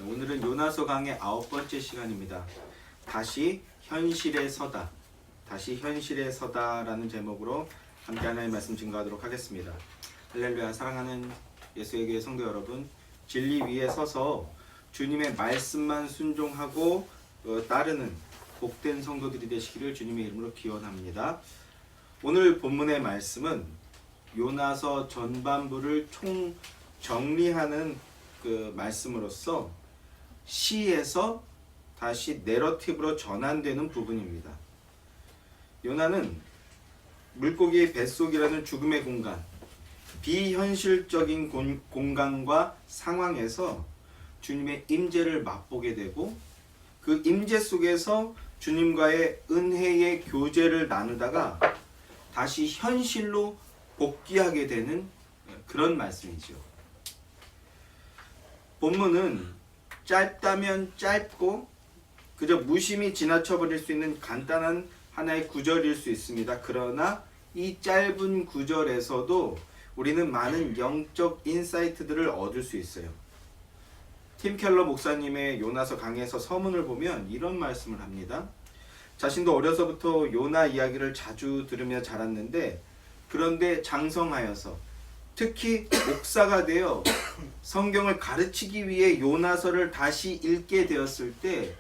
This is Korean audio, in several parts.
오늘은 요나서 강의 9번째 시간입니다. 다시 현실에 서다. 다시 현실에 서다라는 제목으로 함께 하나님의 말씀 증거하도록 하겠습니다. 할렐루야. 사랑하는 예수의 교회 성도 여러분, 진리 위에 서서 주님의 말씀만 순종하고 따르는 복된 성도들이 되시기를 주님의 이름으로 기원합니다. 오늘 본문의 말씀은 요나서 전반부를 총 정리하는 그 말씀으로서 시에서 다시 내러티브로 전환되는 부분입니다. 요나는 물고기의 뱃속이라는 죽음의 공간, 비현실적인 공간과 상황에서 주님의 임재를 맛보게 되고 그 임재 속에서 주님과의 은혜의 교제를 나누다가 다시 현실로 복귀하게 되는 그런 말씀이죠. 본문은 짧다면 짧고 그저 무심히 지나쳐버릴 수 있는 간단한 하나의 구절일 수 있습니다. 그러나 이 짧은 구절에서도 우리는 많은 영적 인사이트들을 얻을 수 있어요. 팀 켈러 목사님의 요나서 강의에서 서문을 보면 이런 말씀을 합니다. 자신도 어려서부터 요나 이야기를 자주 들으며 자랐는데 그런데 장성하여서 특히 목사가 되어 성경을 가르치기 위해 요나서를 다시 읽게 되었을 때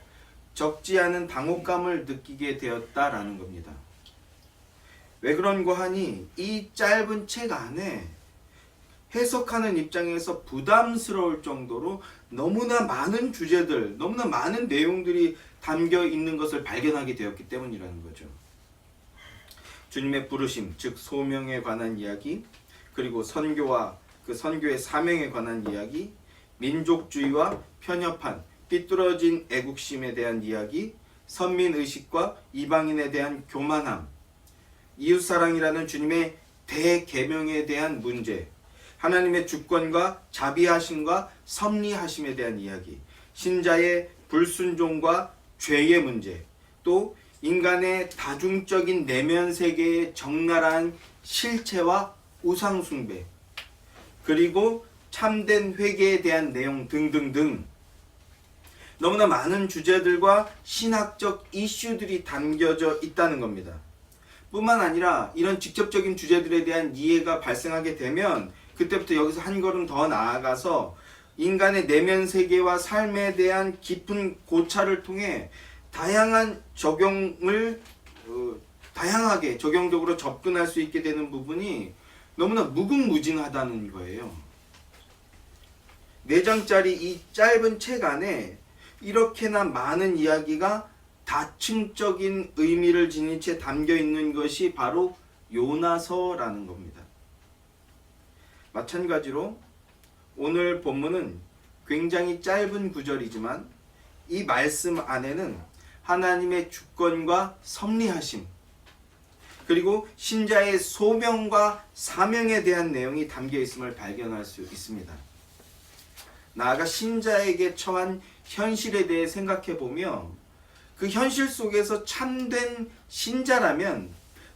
적지 않은 당혹감을 느끼게 되었다라는 겁니다. 왜 그런가 하니 이 짧은 책 안에 해석하는 입장에서 부담스러울 정도로 너무나 많은 주제들, 너무나 많은 내용들이 담겨 있는 것을 발견하게 되었기 때문이라는 거죠. 주님의 부르심, 즉 소명에 관한 이야기, 그리고 선교와 그 선교의 사명에 관한 이야기, 민족주의와 편협한 삐뚤어진 애국심에 대한 이야기, 선민의식과 이방인에 대한 교만함, 이웃사랑이라는 주님의 대계명에 대한 문제, 하나님의 주권과 자비하심과 섭리하심에 대한 이야기, 신자의 불순종과 죄의 문제, 또 인간의 다중적인 내면 세계의 적나라한 실체와 우상숭배, 그리고 참된 회개에 대한 내용 등등등 너무나 많은 주제들과 신학적 이슈들이 담겨져 있다는 겁니다. 뿐만 아니라 이런 직접적인 주제들에 대한 이해가 발생하게 되면 그때부터 여기서 한 걸음 더 나아가서 인간의 내면 세계와 삶에 대한 깊은 고찰을 통해 다양한 다양하게 적용적으로 접근할 수 있게 되는 부분이 너무나 무궁무진하다는 거예요. 4장짜리 이 짧은 책 안에 이렇게나 많은 이야기가 다층적인 의미를 지닌 채 담겨 있는 것이 바로 요나서라는 겁니다. 마찬가지로 오늘 본문은 굉장히 짧은 구절이지만 이 말씀 안에는 하나님의 주권과 섭리하심, 그리고 신자의 소명과 사명에 대한 내용이 담겨 있음을 발견할 수 있습니다. 나아가 신자에게 처한 현실에 대해 생각해 보며 그 현실 속에서 참된 신자라면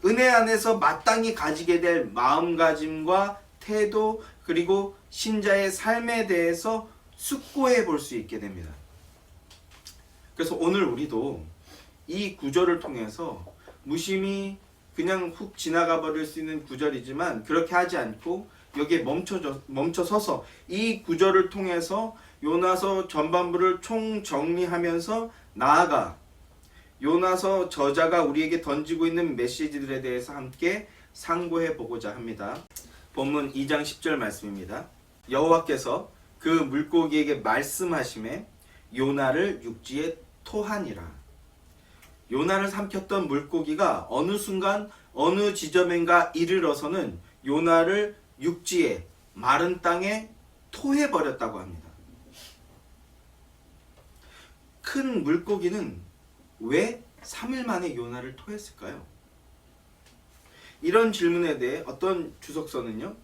은혜 안에서 마땅히 가지게 될 마음가짐과 태도, 그리고 신자의 삶에 대해서 숙고해 볼 수 있게 됩니다. 그래서 오늘 우리도 이 구절을 통해서 무심히 그냥 훅 지나가 버릴 수 있는 구절이지만 그렇게 하지 않고 여기에 멈춰서서 이 구절을 통해서 요나서 전반부를 총 정리하면서 나아가 요나서 저자가 우리에게 던지고 있는 메시지들에 대해서 함께 상고해 보고자 합니다. 본문 2장 10절 말씀입니다. 여호와께서 그 물고기에게 말씀하시매 요나를 육지에 토하니라. 요나를 삼켰던 물고기가 어느 순간 어느 지점인가 이르러서는 요나를 육지에 마른 땅에 토해버렸다고 합니다. 큰 물고기는 왜 3일 만에 요나를 토했을까요? 이런 질문에 대해 어떤 주석서는요,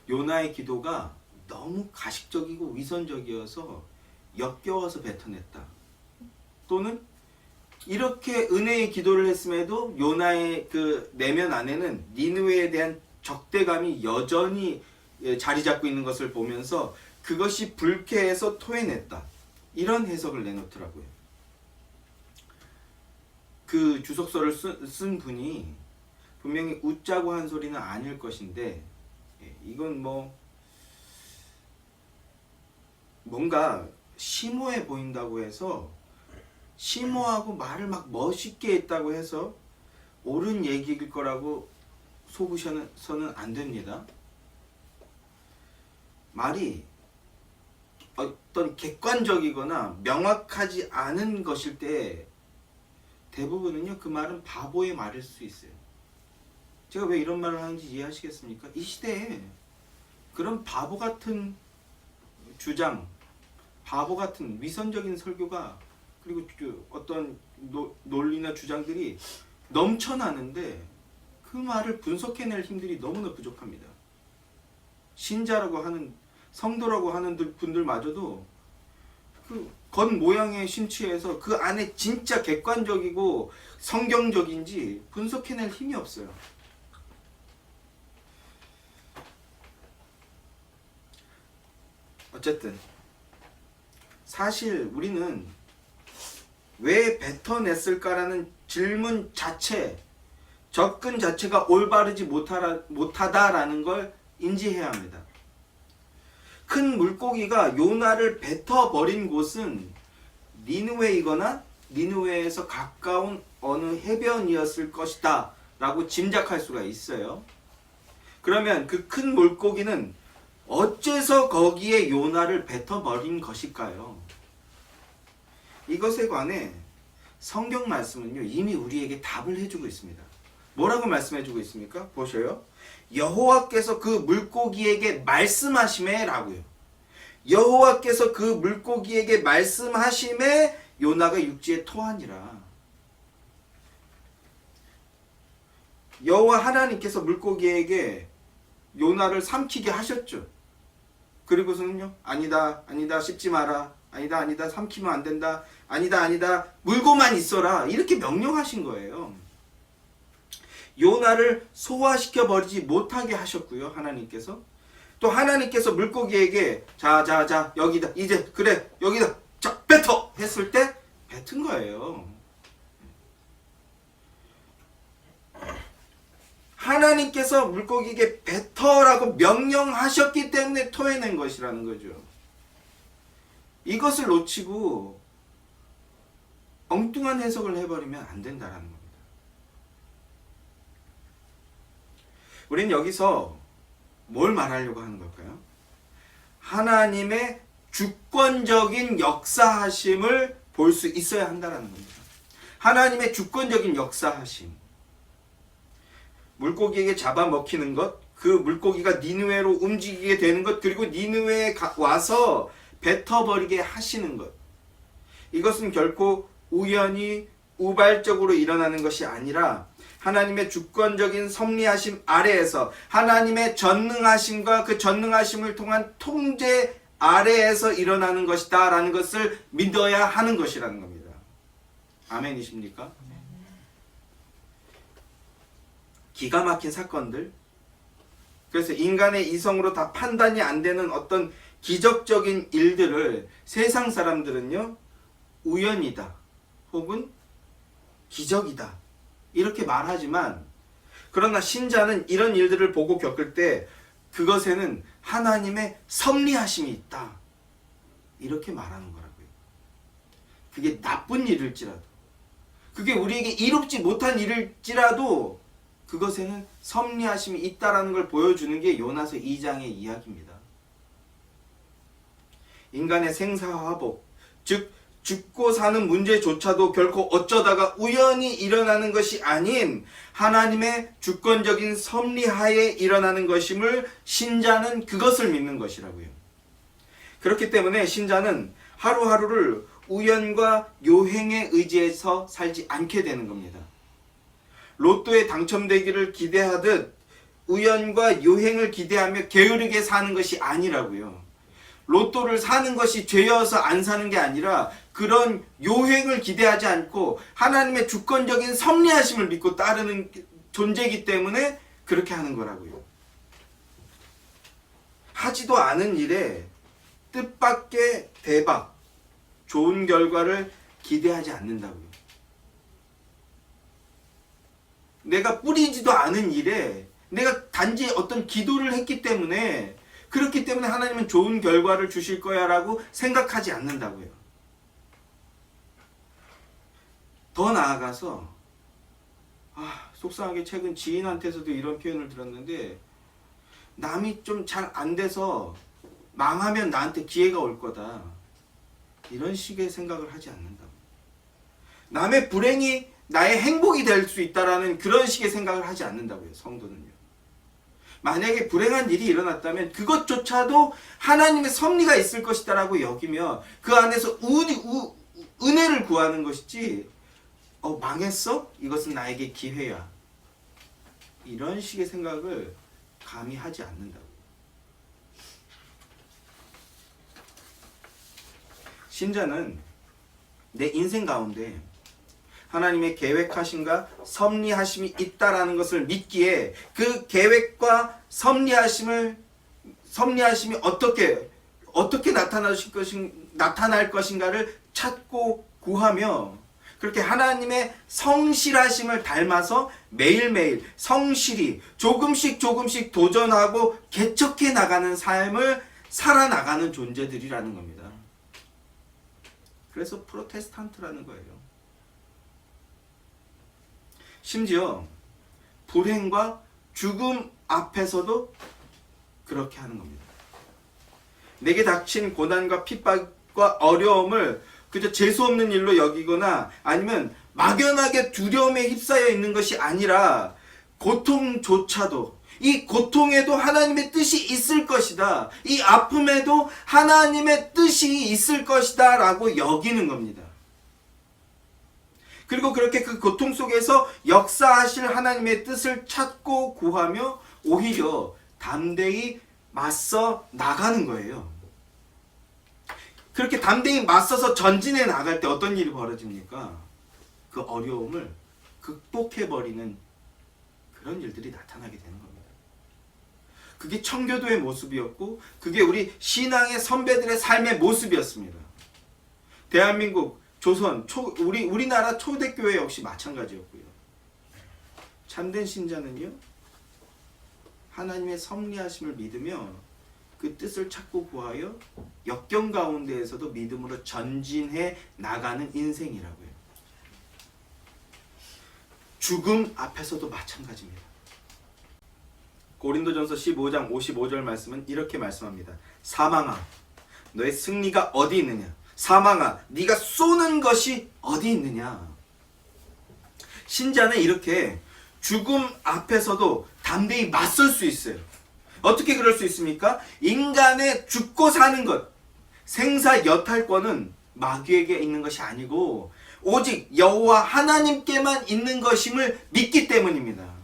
요나의 기도가 너무 가식적이고 위선적이어서 역겨워서 뱉어냈다. 또는 이렇게 은혜의 기도를 했음에도 요나의 그 내면 안에는 니느웨에 대한 적대감이 여전히 자리 잡고 있는 것을 보면서 그것이 불쾌해서 토해냈다. 이런 해석을 내놓더라고요. 그 주석서를 쓴 분이 분명히 웃자고 한 소리는 아닐 것인데, 이건 뭔가 심오해 보인다고 해서, 심오하고 말을 막 멋있게 했다고 해서 옳은 얘기일 거라고 속으셔서는 안 됩니다. 말이 어떤 객관적이거나 명확하지 않은 것일 때 대부분은요, 그 말은 바보의 말일 수 있어요. 제가 왜 이런 말을 하는지 이해하시겠습니까? 이 시대에 그런 바보 같은 주장, 바보 같은 위선적인 설교가, 그리고 어떤 논리나 주장들이 넘쳐나는데 그 말을 분석해낼 힘들이 너무나 부족합니다. 신자라고 하는, 성도라고 하는 분들마저도 그 겉모양에 심취해서 그 안에 진짜 객관적이고 성경적인지 분석해낼 힘이 없어요. 어쨌든 사실 우리는 왜 뱉어냈을까라는 질문 자체, 접근 자체가 올바르지 못하다라는 걸 인지해야 합니다. 큰 물고기가 요나를 뱉어버린 곳은 니느웨이거나 니느웨에서 가까운 어느 해변이었을 것이다 라고 짐작할 수가 있어요. 그러면 그 큰 물고기는 어째서 거기에 요나를 뱉어버린 것일까요? 이것에 관해 성경 말씀은요, 이미 우리에게 답을 해주고 있습니다. 뭐라고 말씀해주고 있습니까? 보셔요. 여호와께서 그 물고기에게 말씀하시매 라고요. 여호와께서 그 물고기에게 말씀하시매 요나가 육지에 토하니라. 여호와 하나님께서 물고기에게 요나를 삼키게 하셨죠. 그리고서는요, 아니다, 아니다, 씹지 마라. 아니다, 아니다, 삼키면 안 된다. 아니다, 아니다, 물고만 있어라. 이렇게 명령하신 거예요. 요나를 소화시켜 버리지 못하게 하셨고요, 하나님께서. 또 하나님께서 물고기에게 자 여기다, 이제 그래 여기다, 자 뱉어 했을 때 뱉은 거예요. 하나님께서 물고기에게 뱉어라고 명령하셨기 때문에 토해낸 것이라는 거죠. 이것을 놓치고 엉뚱한 해석을 해버리면 안 된다라는 겁니다. 우리는 여기서 뭘 말하려고 하는 걸까요? 하나님의 주권적인 역사하심을 볼 수 있어야 한다는 겁니다. 하나님의 주권적인 역사하심. 물고기에게 잡아먹히는 것, 그 물고기가 니느웨로 움직이게 되는 것, 그리고 니느웨에 와서 뱉어버리게 하시는 것. 이것은 결코 우연히 우발적으로 일어나는 것이 아니라 하나님의 주권적인 섭리하심 아래에서, 하나님의 전능하심과 그 전능하심을 통한 통제 아래에서 일어나는 것이다 라는 것을 믿어야 하는 것이라는 겁니다. 아멘이십니까? 기가 막힌 사건들, 그래서 인간의 이성으로 다 판단이 안 되는 어떤 기적적인 일들을 세상 사람들은요, 우연이다 혹은 기적이다 이렇게 말하지만, 그러나 신자는 이런 일들을 보고 겪을 때 그것에는 하나님의 섭리하심이 있다 이렇게 말하는 거라고요. 그게 나쁜 일일지라도, 그게 우리에게 이롭지 못한 일일지라도 그것에는 섭리하심이 있다라는 걸 보여주는 게 요나서 2장의 이야기입니다. 인간의 생사화복, 즉 죽고 사는 문제조차도 결코 어쩌다가 우연히 일어나는 것이 아닌 하나님의 주권적인 섭리하에 일어나는 것임을 신자는 그것을 믿는 것이라고요. 그렇기 때문에 신자는 하루하루를 우연과 요행에 의지해서 살지 않게 되는 겁니다. 로또에 당첨되기를 기대하듯 우연과 요행을 기대하며 게으르게 사는 것이 아니라고요. 로또를 사는 것이 죄여서 안 사는 게 아니라 그런 요행을 기대하지 않고 하나님의 주권적인 섭리하심을 믿고 따르는 존재이기 때문에 그렇게 하는 거라고요. 하지도 않은 일에 뜻밖의 대박, 좋은 결과를 기대하지 않는다고요. 내가 뿌리지도 않은 일에 내가 단지 어떤 기도를 했기 때문에, 그렇기 때문에 하나님은 좋은 결과를 주실 거야 라고 생각하지 않는다고요. 더 나아가서 속상하게 최근 지인한테서도 이런 표현을 들었는데, 남이 좀 잘 안 돼서 망하면 나한테 기회가 올 거다, 이런 식의 생각을 하지 않는다고. 남의 불행이 나의 행복이 될 수 있다라는 그런 식의 생각을 하지 않는다고요. 성도는요. 만약에 불행한 일이 일어났다면 그것조차도 하나님의 섭리가 있을 것이다라고 여기며 그 안에서 은혜를 구하는 것이지, 망했어? 이것은 나에게 기회야, 이런 식의 생각을 감히 하지 않는다고. 신자는 내 인생 가운데 하나님의 계획하심과 섭리하심이 있다라는 것을 믿기에, 그 계획과 섭리하심이 어떻게 나타날 것인가를 찾고 구하며, 그렇게 하나님의 성실하심을 닮아서 매일매일 성실히 조금씩 도전하고 개척해 나가는 삶을 살아나가는 존재들이라는 겁니다. 그래서 프로테스탄트라는 거예요. 심지어 불행과 죽음 앞에서도 그렇게 하는 겁니다. 내게 닥친 고난과 핍박과 어려움을 그저 재수없는 일로 여기거나 아니면 막연하게 두려움에 휩싸여 있는 것이 아니라, 고통조차도, 이 고통에도 하나님의 뜻이 있을 것이다, 이 아픔에도 하나님의 뜻이 있을 것이다 라고 여기는 겁니다. 그리고 그렇게 그 고통 속에서 역사하실 하나님의 뜻을 찾고 구하며 오히려 담대히 맞서 나가는 거예요. 그렇게 담대히 맞서서 전진해 나갈 때 어떤 일이 벌어집니까? 그 어려움을 극복해버리는 그런 일들이 나타나게 되는 겁니다. 그게 청교도의 모습이었고, 그게 우리 신앙의 선배들의 삶의 모습이었습니다. 대한민국, 조선, 우리나라 초대교회 역시 마찬가지였고요. 참된 신자는요, 하나님의 섭리하심을 믿으며 그 뜻을 찾고 구하여 역경 가운데에서도 믿음으로 전진해 나가는 인생이라고요. 죽음 앞에서도 마찬가지입니다. 고린도전서 15장 55절 말씀은 이렇게 말씀합니다. 사망아, 너의 승리가 어디 있느냐? 사망아, 네가 쏘는 것이 어디 있느냐? 신자는 이렇게 죽음 앞에서도 담대히 맞설 수 있어요. 어떻게 그럴 수 있습니까? 인간의 죽고 사는 것, 생사 여탈권은 마귀에게 있는 것이 아니고 오직 여호와 하나님께만 있는 것임을 믿기 때문입니다.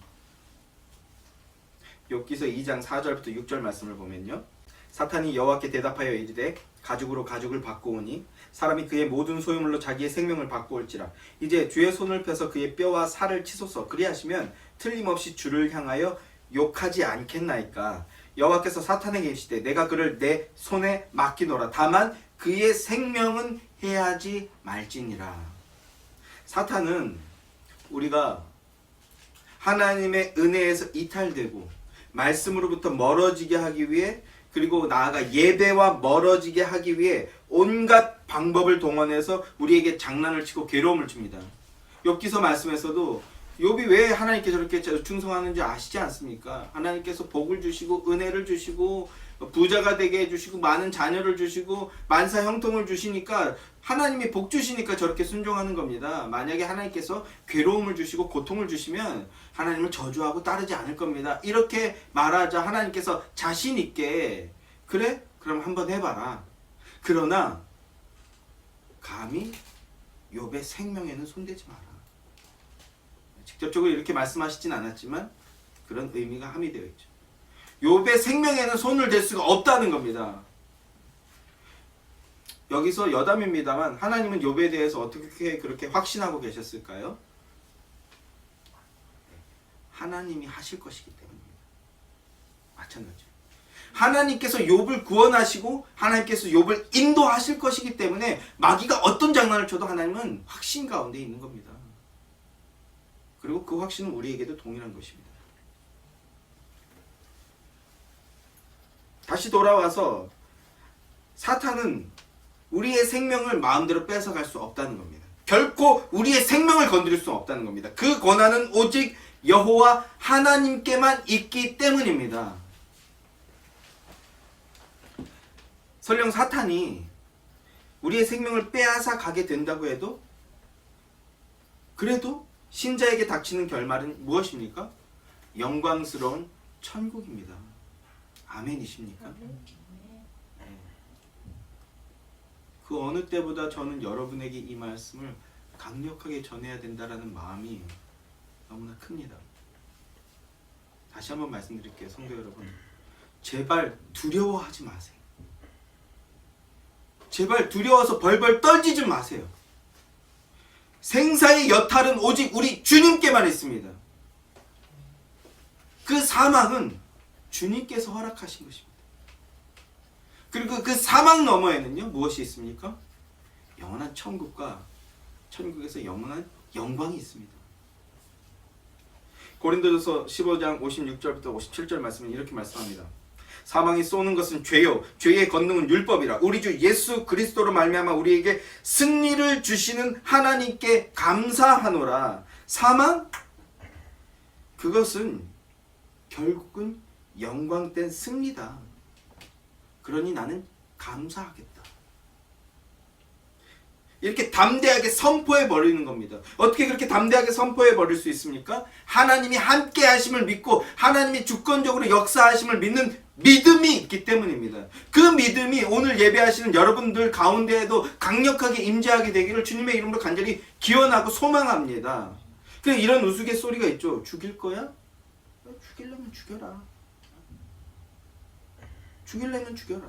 욥기서 2장 4절부터 6절 말씀을 보면요, 사탄이 여호와께 대답하여 이르되 가죽으로 가죽을 바꾸오니 사람이 그의 모든 소유물로 자기의 생명을 바꾸올지라. 이제 주의 손을 펴서 그의 뼈와 살을 치소서. 그리하시면 틀림없이 주를 향하여 욕하지 않겠나이까. 여호와께서 사탄에게 이르시되 내가 그를 내 손에 맡기노라. 다만 그의 생명은 해하지 말지니라. 사탄은 우리가 하나님의 은혜에서 이탈되고 말씀으로부터 멀어지게 하기 위해, 그리고 나아가 예배와 멀어지게 하기 위해 온갖 방법을 동원해서 우리에게 장난을 치고 괴로움을 줍니다. 욥기서 말씀에서도 욥이 왜 하나님께 저렇게 충성하는지 아시지 않습니까? 하나님께서 복을 주시고 은혜를 주시고 부자가 되게 해주시고 많은 자녀를 주시고 만사 형통을 주시니까, 하나님이 복 주시니까 저렇게 순종하는 겁니다. 만약에 하나님께서 괴로움을 주시고 고통을 주시면 하나님을 저주하고 따르지 않을 겁니다. 이렇게 말하자 하나님께서 자신 있게 그래? 그럼 한번 해봐라. 그러나 감히 욥의 생명에는 손대지 마라. 직접적으로 이렇게 말씀하시진 않았지만 그런 의미가 함의되어 있죠. 욥의 생명에는 손을 댈 수가 없다는 겁니다. 여기서 여담입니다만 하나님은 욥에 대해서 어떻게 그렇게 확신하고 계셨을까요? 하나님이 하실 것이기 때문입니다. 마찬가지예요. 하나님께서 욥을 구원하시고 하나님께서 욥을 인도하실 것이기 때문에 마귀가 어떤 장난을 쳐도 하나님은 확신 가운데 있는 겁니다. 그리고 그 확신은 우리에게도 동일한 것입니다. 다시 돌아와서 사탄은 우리의 생명을 마음대로 뺏어갈 수 없다는 겁니다. 결코 우리의 생명을 건드릴 수 없다는 겁니다. 그 권한은 오직 여호와 하나님께만 있기 때문입니다. 설령 사탄이 우리의 생명을 빼앗아 가게 된다고 해도 그래도 신자에게 닥치는 결말은 무엇입니까? 영광스러운 천국입니다. 아멘이십니까? 네. 그 어느 때보다 저는 여러분에게 이 말씀을 강력하게 전해야 된다라는 마음이 너무나 큽니다. 다시 한번 말씀드릴게요. 성도 여러분, 제발 두려워하지 마세요. 제발 두려워서 벌벌 떨지지 마세요. 생사의 여탈은 오직 우리 주님께만 있습니다. 그 사망은 주님께서 허락하신 것입니다. 그리고 그 사망 너머에는요, 무엇이 있습니까? 영원한 천국과 천국에서 영원한 영광이 있습니다. 고린도전서 15장 56절부터 57절 말씀은 이렇게 말씀합니다. 사망이 쏘는 것은 죄요 죄의 권능은 율법이라. 우리 주 예수 그리스도로 말미암아 우리에게 승리를 주시는 하나님께 감사하노라. 사망? 그것은 결국은 영광된 승리다. 그러니 나는 감사하겠다. 이렇게 담대하게 선포해 버리는 겁니다. 어떻게 그렇게 담대하게 선포해 버릴 수 있습니까? 하나님이 함께 하심을 믿고 하나님이 주권적으로 역사하심을 믿는 믿음이 있기 때문입니다. 그 믿음이 오늘 예배하시는 여러분들 가운데에도 강력하게 임재하게 되기를 주님의 이름으로 간절히 기원하고 소망합니다. 이런 우스갯소리가 있죠. 죽일 거야? 죽이려면 죽여라. 죽이려면 죽여라.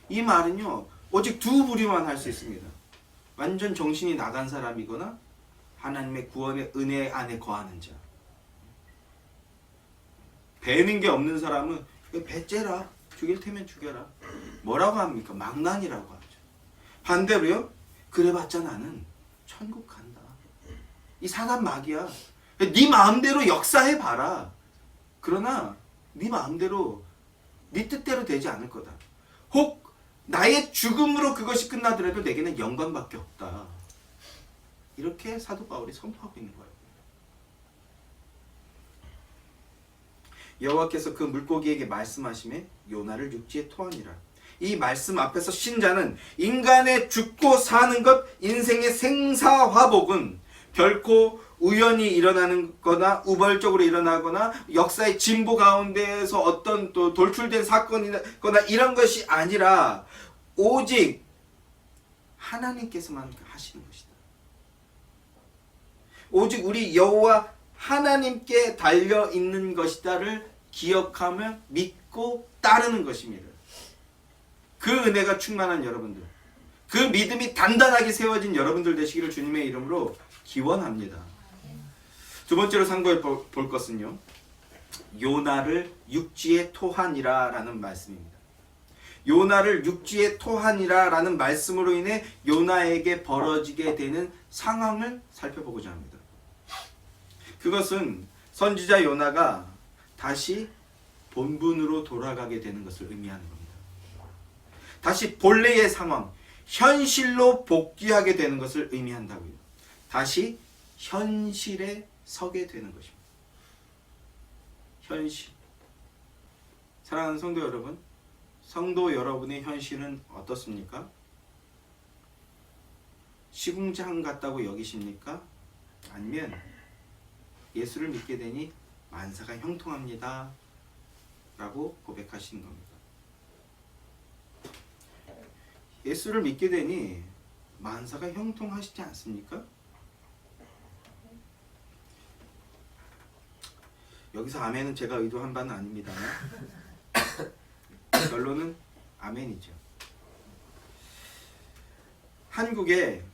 이 말은요, 오직 두 부류만 할 수 있습니다. 완전 정신이 나간 사람이거나 하나님의 구원의 은혜 안에 거하는 자. 배는 게 없는 사람은 배째라. 죽일 테면 죽여라. 뭐라고 합니까? 망난이라고 하죠. 반대로요, 그래봤자 나는 천국 간다. 이 사단 마귀야. 네 마음대로 역사해봐라. 그러나 네 마음대로 네 뜻대로 되지 않을 거다. 혹 나의 죽음으로 그것이 끝나더라도 내게는 영광밖에 없다. 이렇게 사도 바울이 선포하고 있는 거예요. 여호와께서 그 물고기에게 말씀하시매 요나를 육지에 토하니라. 이 말씀 앞에서 신자는 인간의 죽고 사는 것, 인생의 생사화복은 결코 우연히 일어나는 거나 우발적으로 일어나거나 역사의 진보 가운데에서 어떤 또 돌출된 사건이거나 이런 것이 아니라 오직 하나님께서만 하시는 것이다. 오직 우리 여호와 하나님께 달려 있는 것이다를 기억하며 믿고 따르는 것입니다. 그 은혜가 충만한 여러분들, 그 믿음이 단단하게 세워진 여러분들 되시기를 주님의 이름으로 기원합니다. 두 번째로 상고해 볼 것은요, 요나를 육지에 토하니라 라는 말씀입니다. 요나를 육지에 토하니라 라는 말씀으로 인해 요나에게 벌어지게 되는 상황을 살펴보고자 합니다. 그것은 선지자 요나가 다시 본분으로 돌아가게 되는 것을 의미하는 겁니다. 다시 본래의 상황, 현실로 복귀하게 되는 것을 의미한다고요. 다시 현실에 서게 되는 것입니다. 현실. 사랑하는 성도 여러분, 성도 여러분의 현실은 어떻습니까? 시궁창 같다고 여기십니까? 아니면 예수를 믿게 되니 만사가 형통합니다 라고 고백하시는 겁니다. 예수를 믿게 되니 만사가 형통하시지 않습니까? 여기서 아멘은 제가 의도한 바는 아닙니다. 결론은 아멘이죠. 한국에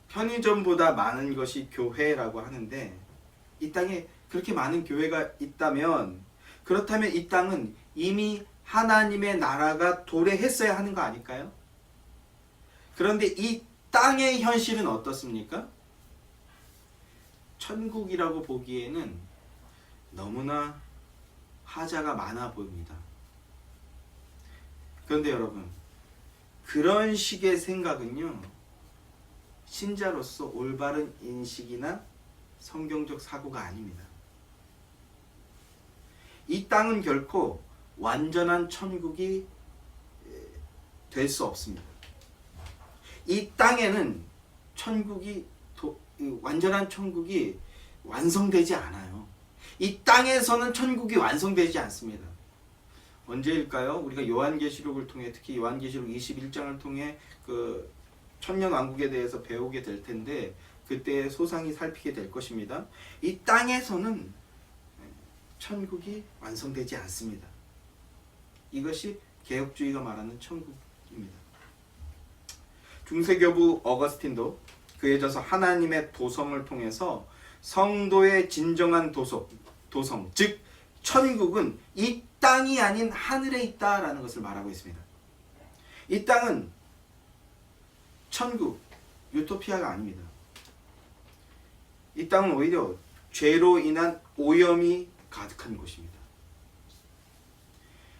편의점보다 많은 것이 교회라고 하는데, 이 땅에 그렇게 많은 교회가 있다면, 그렇다면 이 땅은 이미 하나님의 나라가 도래했어야 하는 거 아닐까요? 그런데 이 땅의 현실은 어떻습니까? 천국이라고 보기에는 너무나 하자가 많아 보입니다. 그런데 여러분, 그런 식의 생각은요, 신자로서 올바른 인식이나 성경적 사고가 아닙니다. 이 땅은 결코 완전한 천국이 될 수 없습니다. 이 땅에는 완전한 천국이 완성되지 않아요. 이 땅에서는 천국이 완성되지 않습니다. 언제일까요? 우리가 요한계시록을 통해, 특히 요한계시록 21장을 통해 그 천년왕국에 대해서 배우게 될 텐데, 그때 소상히 살피게 될 것입니다. 이 땅에서는 천국이 완성되지 않습니다. 이것이 개혁주의가 말하는 천국입니다. 중세교부 어거스틴도 그에 져서 하나님의 도성을 통해서 성도의 진정한 도성, 즉 천국은 이 땅이 아닌 하늘에 있다라는 것을 말하고 있습니다. 이 땅은 천국, 유토피아가 아닙니다. 이 땅은 오히려 죄로 인한 오염이 가득한 곳입니다.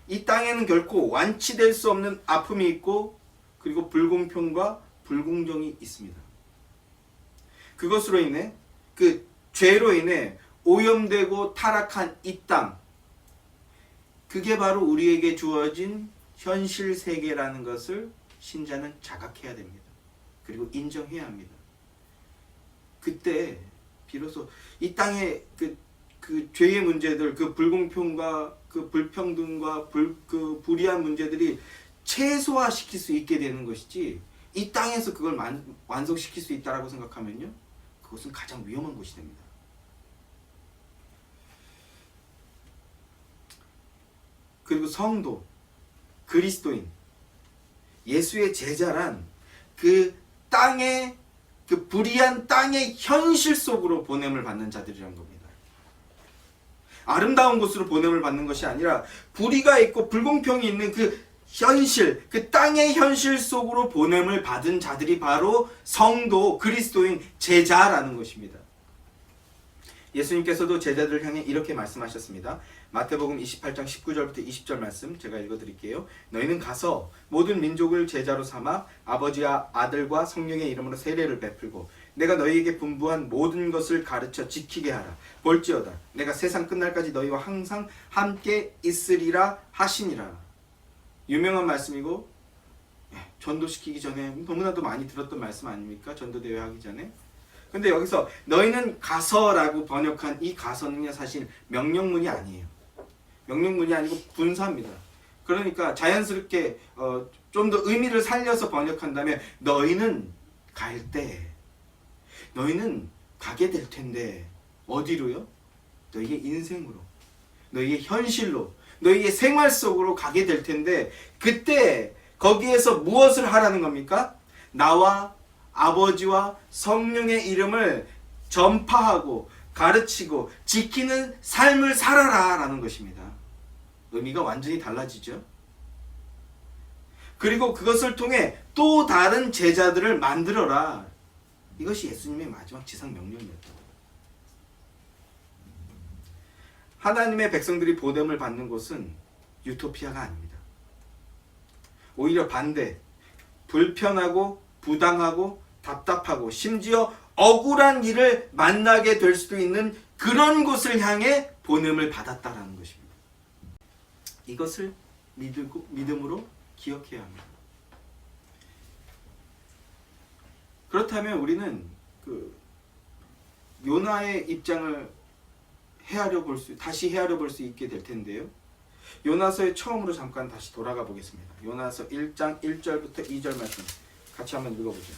이 땅에는 결코 완치될 수 없는 아픔이 있고, 그리고 불공평과 불공정이 있습니다. 그것으로 인해, 그 죄로 인해 오염되고 타락한 이 땅, 그게 바로 우리에게 주어진 현실 세계라는 것을 신자는 자각해야 됩니다. 그리고 인정해야 합니다. 그때 비로소 이 땅의 그 죄의 문제들, 그 불공평과 그 불평등과 그 불이한 문제들이 최소화시킬 수 있게 되는 것이지, 이 땅에서 그걸 완성시킬 수 있다라고 생각하면요, 그것은 가장 위험한 것이 됩니다. 그리고 성도, 그리스도인, 예수의 제자란 그 땅의, 그 불의한 땅의 현실 속으로 보냄을 받는 자들이란 겁니다. 아름다운 곳으로 보냄을 받는 것이 아니라 불의가 있고 불공평이 있는 그 현실, 그 땅의 현실 속으로 보냄을 받은 자들이 바로 성도, 그리스도인, 제자라는 것입니다. 예수님께서도 제자들을 향해 이렇게 말씀하셨습니다. 마태복음 28장 19절부터 20절 말씀 제가 읽어드릴게요. 너희는 가서 모든 민족을 제자로 삼아 아버지와 아들과 성령의 이름으로 세례를 베풀고 내가 너희에게 분부한 모든 것을 가르쳐 지키게 하라. 볼지어다 내가 세상 끝날까지 너희와 항상 함께 있으리라 하시니라. 유명한 말씀이고 전도시키기 전에 너무나도 많이 들었던 말씀 아닙니까? 전도대회 하기 전에. 근데 여기서 너희는 가서라고 번역한 이 가서는요, 사실 명령문이 아니에요. 명령문이 아니고 분사입니다. 그러니까 자연스럽게 좀 더 의미를 살려서 번역한다면 너희는 갈 때, 너희는 가게 될 텐데 어디로요? 너희의 인생으로, 너희의 현실로, 너희의 생활 속으로 가게 될 텐데, 그때 거기에서 무엇을 하라는 겁니까? 나와 아버지와 성령의 이름을 전파하고 가르치고 지키는 삶을 살아라 라는 것입니다. 의미가 완전히 달라지죠. 그리고 그것을 통해 또 다른 제자들을 만들어라. 이것이 예수님의 마지막 지상 명령이었다. 하나님의 백성들이 보냄을 받는 곳은 유토피아가 아닙니다. 오히려 반대, 불편하고 부당하고 답답하고 심지어 억울한 일을 만나게 될 수도 있는 그런 곳을 향해 보냄을 받았다라는 것입니다. 이것을 믿음으로 기억해야 합니다. 그렇다면 우리는 그 요나의 입장을 다시 헤아려 볼 수 있게 될 텐데요. 요나서의 처음으로 잠깐 다시 돌아가 보겠습니다. 요나서 1장 1절부터 2절 말씀 같이 한번 읽어보죠.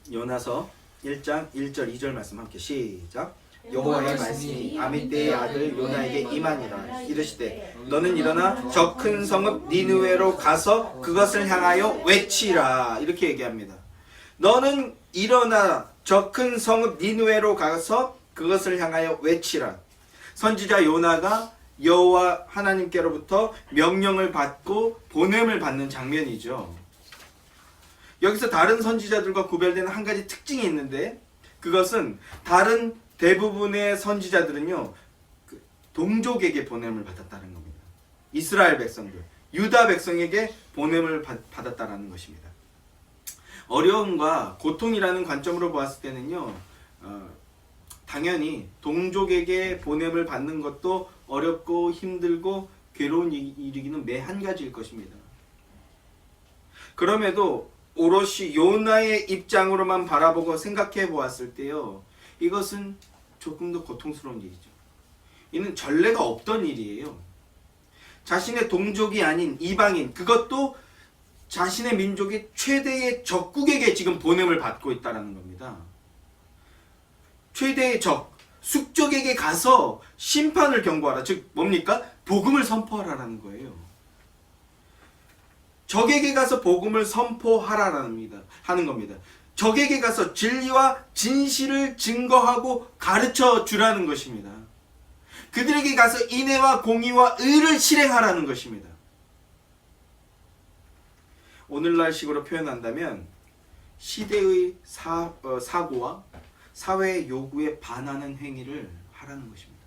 요나서 1장 1절 2절 말씀 함께 시작. 여호와의 말씀이 아미떼의 아들 요나에게 임하니라. 이르시되 너는 일어나 저 큰 성읍 니느웨로 가서 그것을 향하여 외치라. 이렇게 얘기합니다. 너는 일어나 저 큰 성읍 니느웨로 가서 그것을 향하여 외치라. 선지자 요나가 여호와 하나님께로부터 명령을 받고 보냄을 받는 장면이죠. 여기서 다른 선지자들과 구별되는 한 가지 특징이 있는데, 그것은 다른 대부분의 선지자들은요, 동족에게 보냄을 받았다는 겁니다. 이스라엘 백성들, 유다 백성에게 보냄을 받았다는 것입니다. 어려움과 고통이라는 관점으로 보았을 때는요, 당연히 동족에게 보냄을 받는 것도 어렵고 힘들고 괴로운 일이기는 매 한 가지일 것입니다. 그럼에도 오롯이 요나의 입장으로만 바라보고 생각해 보았을 때요, 이것은 조금 더 고통스러운 일이죠. 이는 전례가 없던 일이에요. 자신의 동족이 아닌 이방인, 그것도 자신의 민족의 최대의 적국에게 지금 보냄을 받고 있다는 겁니다. 최대의 적, 숙적에게 가서 심판을 경고하라. 즉 뭡니까? 복음을 선포하라는 거예요. 적에게 가서 복음을 선포하라는 겁니다. 적에게 가서 진리와 진실을 증거하고 가르쳐 주라는 것입니다. 그들에게 가서 인애와 공의와 의를 실행하라는 것입니다. 오늘날 식으로 표현한다면 시대의 사고와 사회의 요구에 반하는 행위를 하라는 것입니다.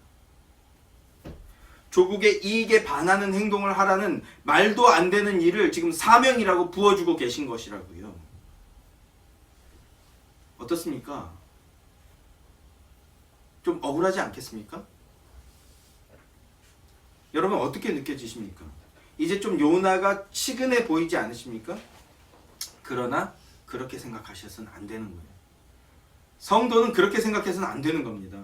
조국의 이익에 반하는 행동을 하라는 말도 안 되는 일을 지금 사명이라고 부어주고 계신 것이라고요. 어떻습니까? 좀 억울하지 않겠습니까? 여러분 어떻게 느껴지십니까? 이제 좀 요나가 치근해 보이지 않으십니까? 그러나 그렇게 생각하셔서는 안 되는 거예요. 성도는 그렇게 생각해서는 안 되는 겁니다.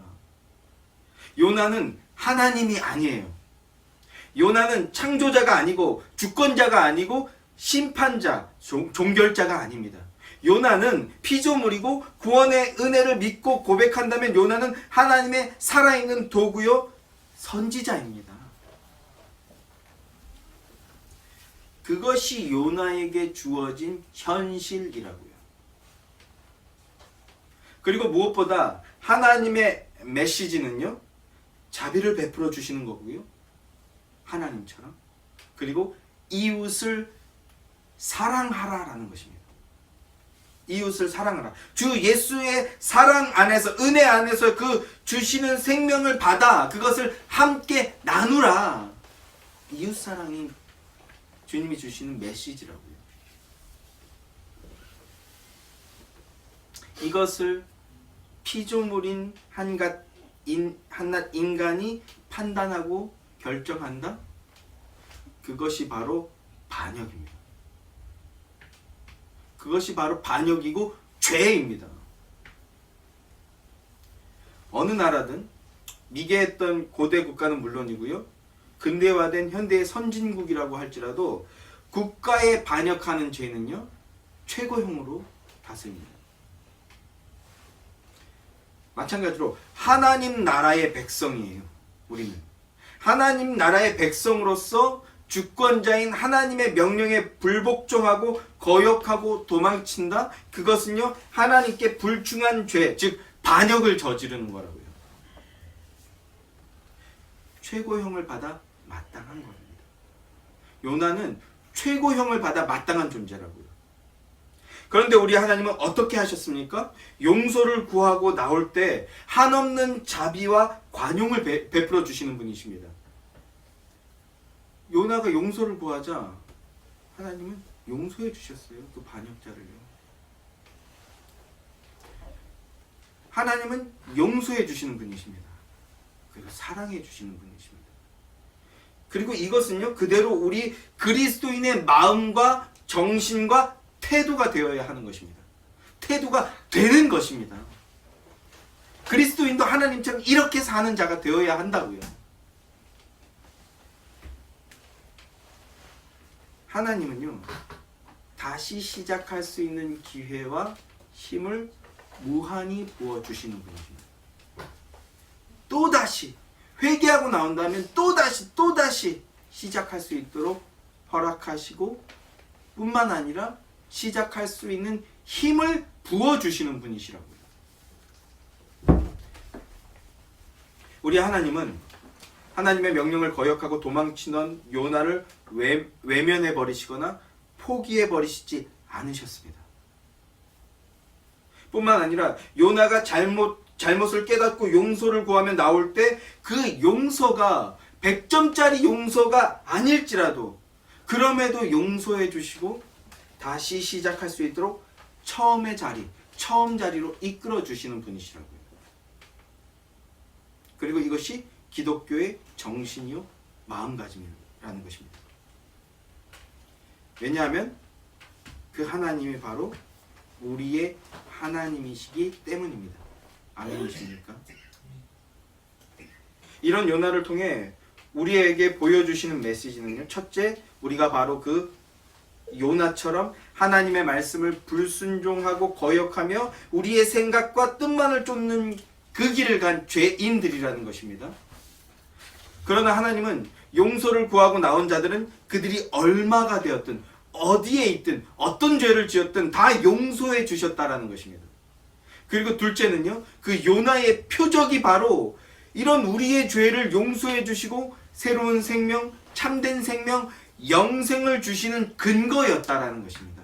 요나는 하나님이 아니에요. 요나는 창조자가 아니고 주권자가 아니고 심판자, 종결자가 아닙니다. 요나는 피조물이고 구원의 은혜를 믿고 고백한다면 요나는 하나님의 살아있는 도구요 선지자입니다. 그것이 요나에게 주어진 현실이라고요. 그리고 무엇보다 하나님의 메시지는요, 자비를 베풀어 주시는 거고요. 하나님처럼. 그리고 이웃을 사랑하라라는 것입니다. 이웃을 사랑하라. 주 예수의 사랑 안에서, 은혜 안에서 그 주시는 생명을 받아 그것을 함께 나누라. 이웃 사랑이 주님이 주시는 메시지라고요. 이것을 피조물인 한낱 인간이 판단하고 결정한다? 그것이 바로 반역입니다. 그것이 바로 반역이고 죄입니다. 어느 나라든 미개했던 고대 국가는 물론이고요, 근대화된 현대의 선진국이라고 할지라도 국가에 반역하는 죄는요, 최고형으로 다스립니다. 마찬가지로 하나님 나라의 백성이에요. 우리는 하나님 나라의 백성으로서 주권자인 하나님의 명령에 불복종하고 거역하고 도망친다? 그것은요, 하나님께 불충한 죄, 즉 반역을 저지르는 거라고요. 최고형을 받아 마땅한 겁니다. 요나는 최고형을 받아 마땅한 존재라고요. 그런데 우리 하나님은 어떻게 하셨습니까? 용서를 구하고 나올 때 한없는 자비와 관용을 베풀어 주시는 분이십니다. 요나가 용서를 구하자 하나님은 용서해 주셨어요. 그 반역자를요. 하나님은 용서해 주시는 분이십니다. 그리고 사랑해 주시는 분이십니다. 그리고 이것은요, 그대로 우리 그리스도인의 마음과 정신과 태도가 되어야 하는 것입니다. 태도가 되는 것입니다. 그리스도인도 하나님처럼 이렇게 사는 자가 되어야 한다고요. 하나님은요, 다시 시작할 수 있는 기회와 힘을 무한히 부어주시는 분이십니다. 또다시 회개하고 나온다면 또다시 시작할 수 있도록 허락하시고 뿐만 아니라 시작할 수 있는 힘을 부어주시는 분이시라고요. 우리 하나님은 하나님의 명령을 거역하고 도망치던 요나를 외면해 버리시거나 포기해 버리시지 않으셨습니다. 뿐만 아니라 요나가 잘못을 깨닫고 용서를 구하며 나올 때 그 용서가 100점짜리 용서가 아닐지라도 그럼에도 용서해 주시고 다시 시작할 수 있도록 처음 자리로 이끌어 주시는 분이시라고요. 그리고 이것이 기독교의 정신이요 마음가짐이라는 것입니다. 왜냐하면 그 하나님이 바로 우리의 하나님이시기 때문입니다. 아멘이십니까? 이런 요나를 통해 우리에게 보여주시는 메시지는요, 첫째, 우리가 바로 그 요나처럼 하나님의 말씀을 불순종하고 거역하며 우리의 생각과 뜻만을 쫓는 그 길을 간 죄인들이라는 것입니다. 그러나 하나님은 용서를 구하고 나온 자들은 그들이 얼마가 되었든 어디에 있든 어떤 죄를 지었든 다 용서해 주셨다라는 것입니다. 그리고 둘째는요, 그 요나의 표적이 바로 이런 우리의 죄를 용서해 주시고 새로운 생명, 참된 생명, 영생을 주시는 근거였다라는 것입니다.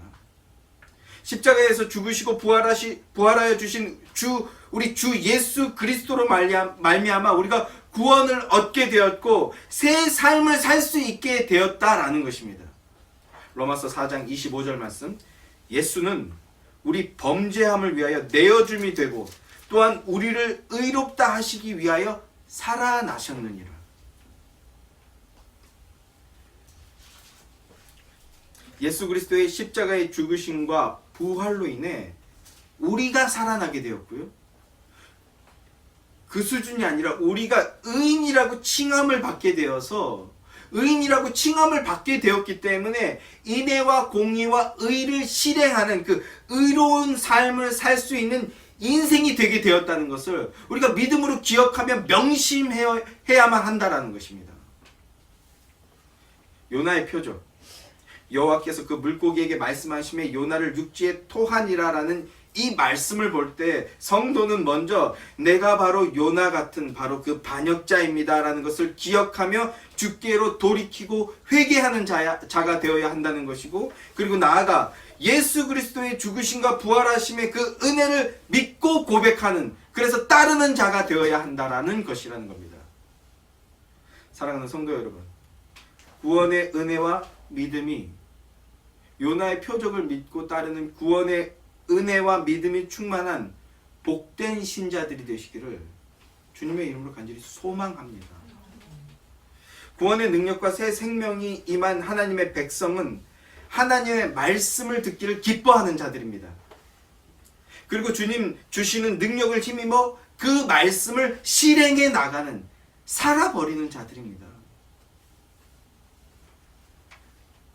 십자가에서 죽으시고 부활하여 주신 우리 주 예수 그리스도로 말미암아 우리가 구원을 얻게 되었고 새 삶을 살 수 있게 되었다라는 것입니다. 로마서 4장 25절 말씀, 예수는 우리 범죄함을 위하여 내어줌이 되고 또한 우리를 의롭다 하시기 위하여 살아나셨느니라. 예수 그리스도의 십자가의 죽으심과 부활로 인해 우리가 살아나게 되었고요. 그 수준이 아니라 우리가 의인이라고 칭함을 받게 되어서 의인이라고 칭함을 받게 되었기 때문에 인애와 공의와 의를 실행하는 그 의로운 삶을 살 수 있는 인생이 되게 되었다는 것을 우리가 믿음으로 기억하며 명심해야만 한다라는 것입니다. 요나의 표적, 여호와께서 그 물고기에게 말씀하심에 요나를 육지에 토하니라라는 이 말씀을 볼 때 성도는 먼저 내가 바로 요나 같은 바로 그 반역자입니다라는 것을 기억하며 주께로 돌이키고 회개하는 자가 되어야 한다는 것이고, 그리고 나아가 예수 그리스도의 죽으심과 부활하심의 그 은혜를 믿고 고백하는, 그래서 따르는 자가 되어야 한다라는 것이라는 겁니다. 사랑하는 성도 여러분, 구원의 은혜와 믿음이 요나의 표적을 믿고 따르는 구원의 은혜와 믿음이 충만한 복된 신자들이 되시기를 주님의 이름으로 간절히 소망합니다. 구원의 능력과 새 생명이 임한 하나님의 백성은 하나님의 말씀을 듣기를 기뻐하는 자들입니다. 그리고 주님 주시는 능력을 힘입어 그 말씀을 실행해 나가는, 살아버리는 자들입니다.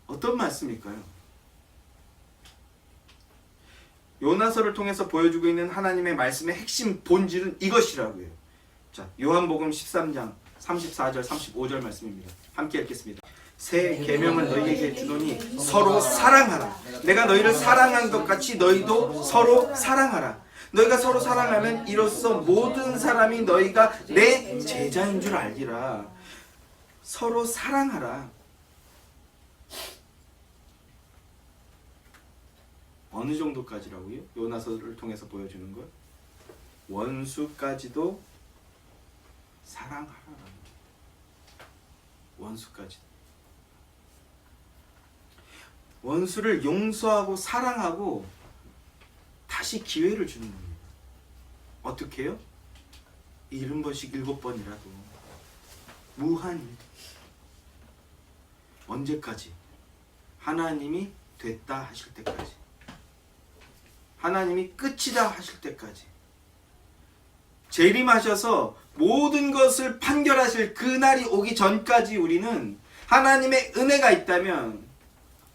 어떤 말씀일까요? 요나서를 통해서 보여주고 있는 하나님의 말씀의 핵심 본질은 이것이라고요. 자, 요한복음 13장 34절 35절 말씀입니다. 함께 읽겠습니다. 새 계명은 너희에게 주노니 서로 사랑하라. 내가 너희를 사랑한 것 같이 너희도 서로 사랑하라. 너희가 서로 사랑하면 이로써 모든 사람이 너희가 내 제자인 줄 알리라. 서로 사랑하라. 어느 정도까지라고요? 요나서를 통해서 보여주는 것? 원수까지도 사랑하라. 원수까지. 원수를 용서하고 사랑하고 다시 기회를 주는 겁니다. 어떻게 해요? 70번씩 7번이라도 무한히. 언제까지? 하나님이 됐다 하실 때까지. 하나님이 끝이다 하실 때까지. 재림하셔서 모든 것을 판결하실 그날이 오기 전까지 우리는 하나님의 은혜가 있다면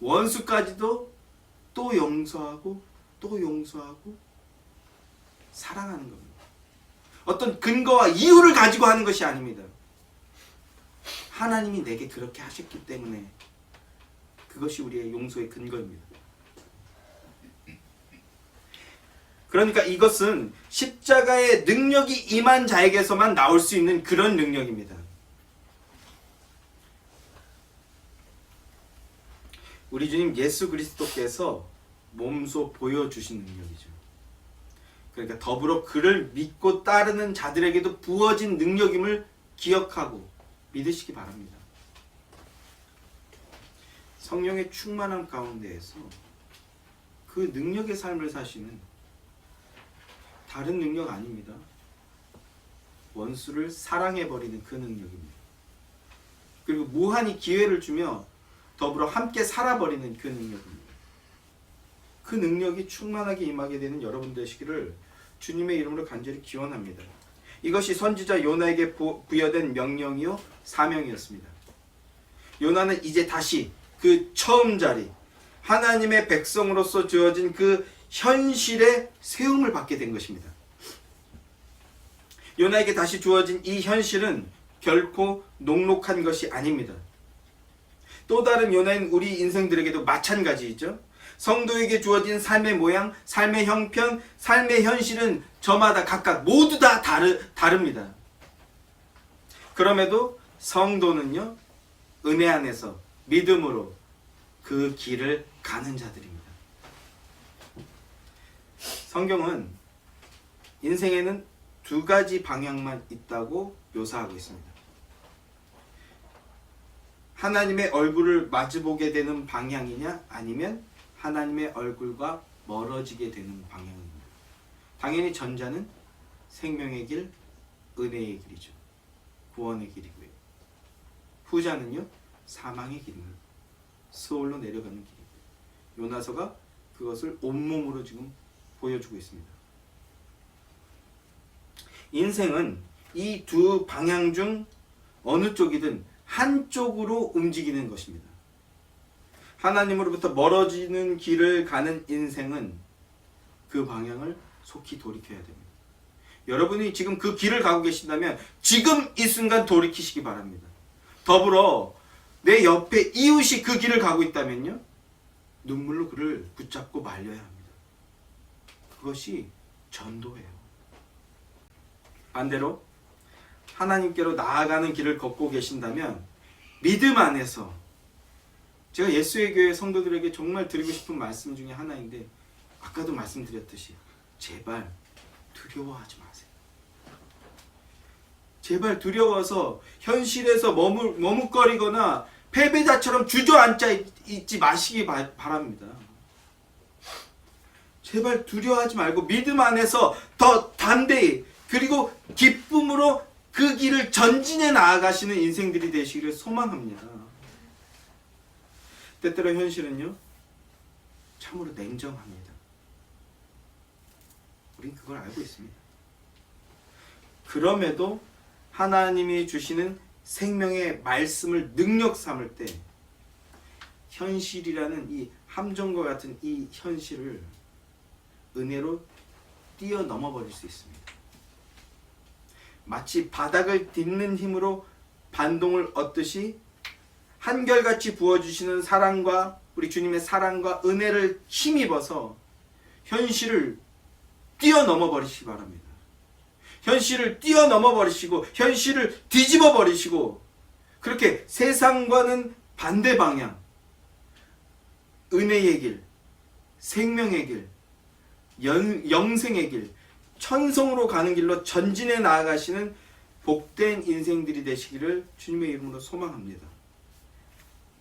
원수까지도 또 용서하고 또 용서하고 사랑하는 겁니다. 어떤 근거와 이유를 가지고 하는 것이 아닙니다. 하나님이 내게 그렇게 하셨기 때문에 그것이 우리의 용서의 근거입니다. 그러니까 이것은 십자가의 능력이 임한 자에게서만 나올 수 있는 그런 능력입니다. 우리 주님 예수 그리스도께서 몸소 보여주신 능력이죠. 그러니까 더불어 그를 믿고 따르는 자들에게도 부어진 능력임을 기억하고 믿으시기 바랍니다. 성령의 충만함 가운데에서 그 능력의 삶을 사시는 다른 능력 아닙니다. 원수를 사랑해버리는 그 능력입니다. 그리고 무한히 기회를 주며 더불어 함께 살아버리는 그 능력입니다. 그 능력이 충만하게 임하게 되는 여러분 되시기를 주님의 이름으로 간절히 기원합니다. 이것이 선지자 요나에게 부여된 명령이요 사명이었습니다. 요나는 이제 다시 그 처음 자리, 하나님의 백성으로서 주어진 그 현실의 세움을 받게 된 것입니다. 요나에게 다시 주어진 이 현실은 결코 녹록한 것이 아닙니다. 또 다른 요나인 우리 인생들에게도 마찬가지이죠. 성도에게 주어진 삶의 모양, 삶의 형편, 삶의 현실은 저마다 각각 모두 다 다릅니다. 그럼에도 성도는요, 은혜 안에서 믿음으로 그 길을 가는 자들입니다. 성경은 인생에는 두 가지 방향만 있다고 묘사하고 있습니다. 하나님의 얼굴을 마주보게 되는 방향이냐, 아니면 하나님의 얼굴과 멀어지게 되는 방향입니다. 당연히 전자는 생명의 길, 은혜의 길이죠. 구원의 길이고요. 후자는요, 사망의 길입니다. 스올로 내려가는 길이고요. 요나서가 그것을 온몸으로 지금 보여주고 있습니다. 인생은 이 두 방향 중 어느 쪽이든 한쪽으로 움직이는 것입니다. 하나님으로부터 멀어지는 길을 가는 인생은 그 방향을 속히 돌이켜야 됩니다. 여러분이 지금 그 길을 가고 계신다면 지금 이 순간 돌이키시기 바랍니다. 더불어 내 옆에 이웃이 그 길을 가고 있다면요, 눈물로 그를 붙잡고 말려야 합니다. 그것이 전도예요. 반대로 하나님께로 나아가는 길을 걷고 계신다면 믿음 안에서, 제가 예수의 교회 성도들에게 정말 드리고 싶은 말씀 중에 하나인데, 아까도 말씀드렸듯이 제발 두려워하지 마세요. 제발 두려워서 현실에서 머뭇거리거나 패배자처럼 주저앉아 있지 마시기 바랍니다. 제발 두려워하지 말고 믿음 안에서 더 담대히, 그리고 기쁨으로 그 길을 전진해 나아가시는 인생들이 되시기를 소망합니다. 때때로 현실은요, 참으로 냉정합니다. 우린 그걸 알고 있습니다. 그럼에도 하나님이 주시는 생명의 말씀을 능력 삼을 때 현실이라는 이 함정과 같은 이 현실을 은혜로 뛰어넘어 버릴 수 있습니다. 마치 바닥을 딛는 힘으로 반동을 얻듯이 한결같이 부어주시는 사랑과 우리 주님의 사랑과 은혜를 힘입어서 현실을 뛰어넘어 버리시기 바랍니다. 현실을 뛰어넘어 버리시고 현실을 뒤집어 버리시고, 그렇게 세상과는 반대 방향, 은혜의 길, 생명의 길, 영생의 길, 천성으로 가는 길로 전진해 나아가시는 복된 인생들이 되시기를 주님의 이름으로 소망합니다.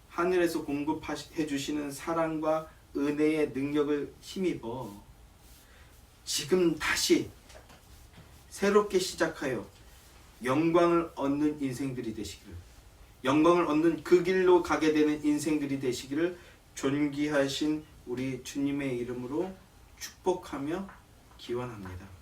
하늘에서 공급해 주시는 사랑과 은혜의 능력을 힘입어 지금 다시 새롭게 시작하여 영광을 얻는 인생들이 되시기를, 영광을 얻는 그 길로 가게 되는 인생들이 되시기를 존귀하신 우리 주님의 이름으로 축복하며 기원합니다.